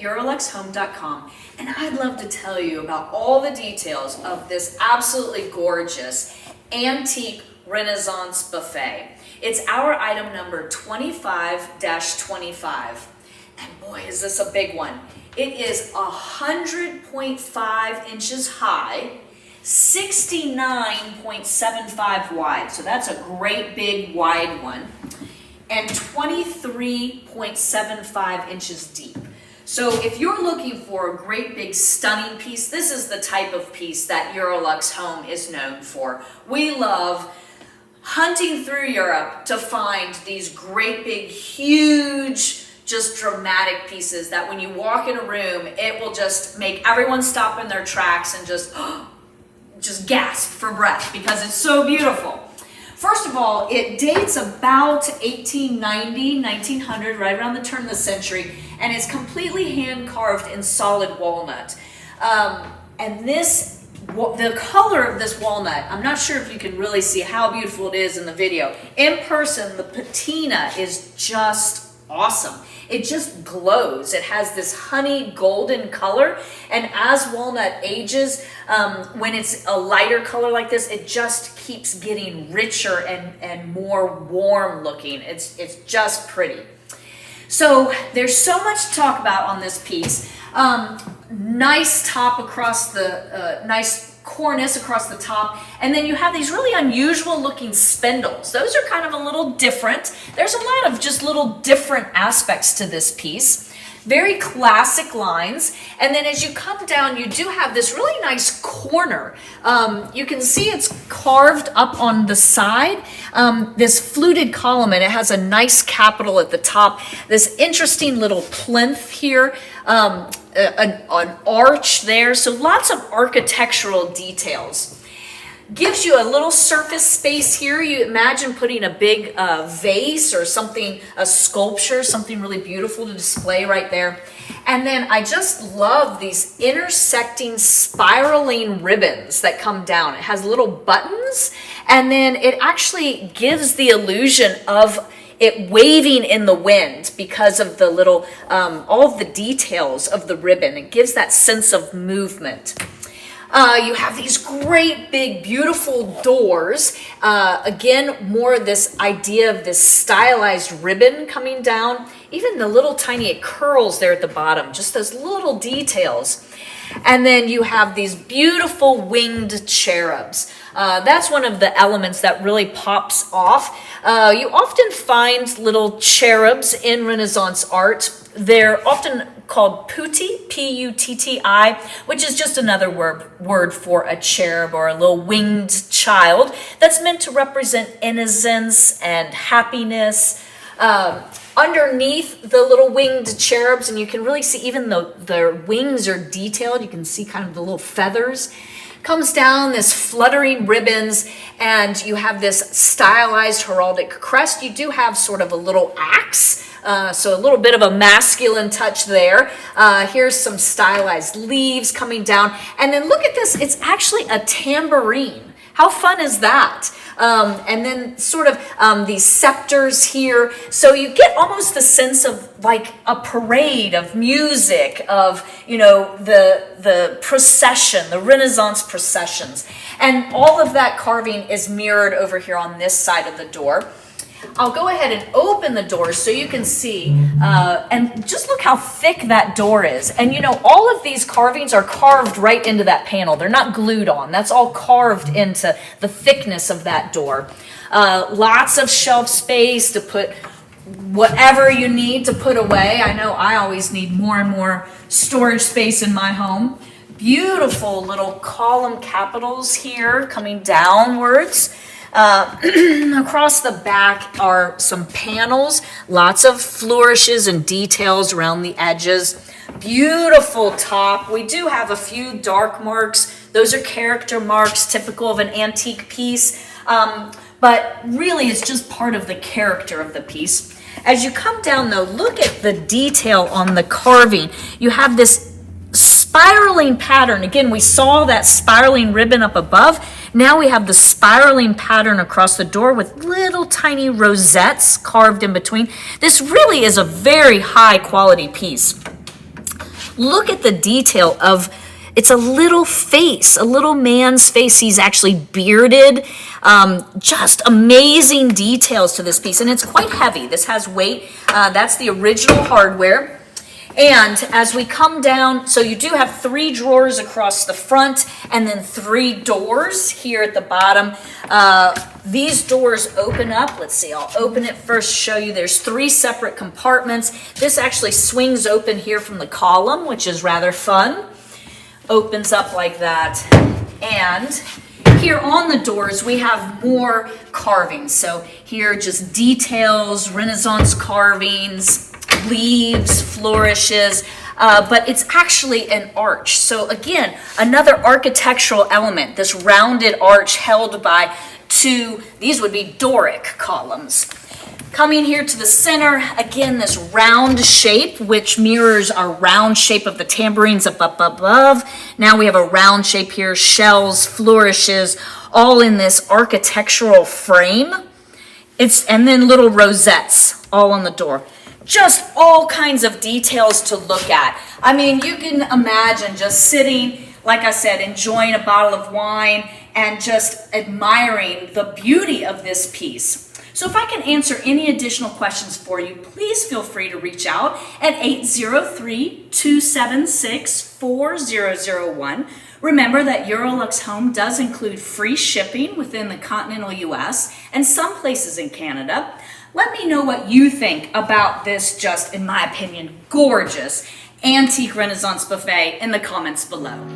EuroLuxHome.com, and I'd love to tell you about all the details of this absolutely gorgeous antique Renaissance buffet. It's our item number 25-25, and boy, is this a big one. It is 100.5 inches high, 69.75 wide, so that's a great big wide one, and 23.75 inches deep. So if you're looking for a great big stunning piece, this is the type of piece that EuroLuxHome is known for. We love hunting through Europe to find these great big huge just dramatic pieces that when you walk in a room, it will just make everyone stop in their tracks and just gasp for breath because it's so beautiful. First of all, it dates about 1890, 1900, right around the turn of the century, and it's completely hand carved in solid walnut. And the color of this walnut, I'm not sure if you can really see how beautiful it is in the video. In person, the patina is just awesome. It just glows. It has this honey golden color, and as walnut ages, when it's a lighter color like this, it just keeps getting richer and more warm looking. It's just pretty. So there's so much to talk about on this piece. Nice top across the, nice cornice across the top, and then you have these really unusual looking spindles. Those are kind of a little different. There's a lot of just little different aspects to this piece. Very classic lines, and then as you come down, you do have this really nice corner. You can see it's carved up on the side, this fluted column, and it has a nice capital at the top. This interesting little plinth here, an arch there, so lots of architectural details. Gives you a little surface space here. You imagine putting a big vase or something, a sculpture, something really beautiful to display right there. And then I just love these intersecting spiraling ribbons that come down. It has little buttons, and then it actually gives the illusion of it waving in the wind because of the little, all of the details of the ribbon. It gives that sense of movement. You have these great big beautiful doors. Again, more of this idea of this stylized ribbon coming down. Even the little tiny curls there at the bottom, just those little details. And then you have these beautiful winged cherubs. That's one of the elements that really pops off. You often find little cherubs in Renaissance art. They're often called putti, P-U-T-T-I, which is just another word for a cherub or a little winged child that's meant to represent innocence and happiness. Underneath the little winged cherubs, and you can really see even though their wings are detailed, you can see kind of the little feathers. Comes down this fluttering ribbons, and you have this stylized heraldic crest. You do have sort of a little axe, so a little bit of a masculine touch there. Here's some stylized leaves coming down, and then look at this, it's actually a tambourine. How fun is that? And then sort of these scepters here. So you get almost the sense of like a parade of music, of, you know, the procession, the Renaissance processions. And all of that carving is mirrored over here on this side of the door. I'll go ahead and open the door so you can see, and just look how thick that door is. And you know, all of these carvings are carved right into that panel. They're not glued on. That's all carved into the thickness of that door. Lots of shelf space to put whatever you need to put away. I know I always need more and more storage space in my home. Beautiful little column capitals here coming downwards. Across the back are some panels, lots of flourishes and details around the edges. Beautiful top. We do have a few dark marks. Those are character marks typical of an antique piece, but really it's just part of the character of the piece. As you come down though, look at the detail on the carving. You have this spiraling pattern. Again, we saw that spiraling ribbon up above. Now we have the spiraling pattern across the door with little tiny rosettes carved in between. This really is a very high quality piece. Look at the detail of, it's a little face, a little man's face. He's actually bearded. Just amazing details to this piece. And it's quite heavy. This has weight. That's the original hardware. And as we come down, so you do have 3 drawers across the front and then 3 doors here at the bottom. These doors open up. Let's see, I'll open it first, show you there's 3 separate compartments. This actually swings open here from the column, which is rather fun. Opens up like that. And here on the doors, we have more carvings. So here just details, Renaissance carvings, leaves, flourishes, but it's actually an arch. So again, another architectural element, this rounded arch held by 2, these would be Doric columns. Coming here to the center, again, this round shape, which mirrors our round shape of the tambourines up above. Now we have a round shape here, shells, flourishes, all in this architectural frame. And then little rosettes all on the door. Just all kinds of details to look at. I mean, you can imagine just sitting, like I said, enjoying a bottle of wine and just admiring the beauty of this piece. So if I can answer any additional questions for you, please feel free to reach out at 803-276-4001. Remember that EuroLuxHome does include free shipping within the continental US and some places in Canada. Let me know what you think about this, just in my opinion, gorgeous antique Renaissance buffet in the comments below.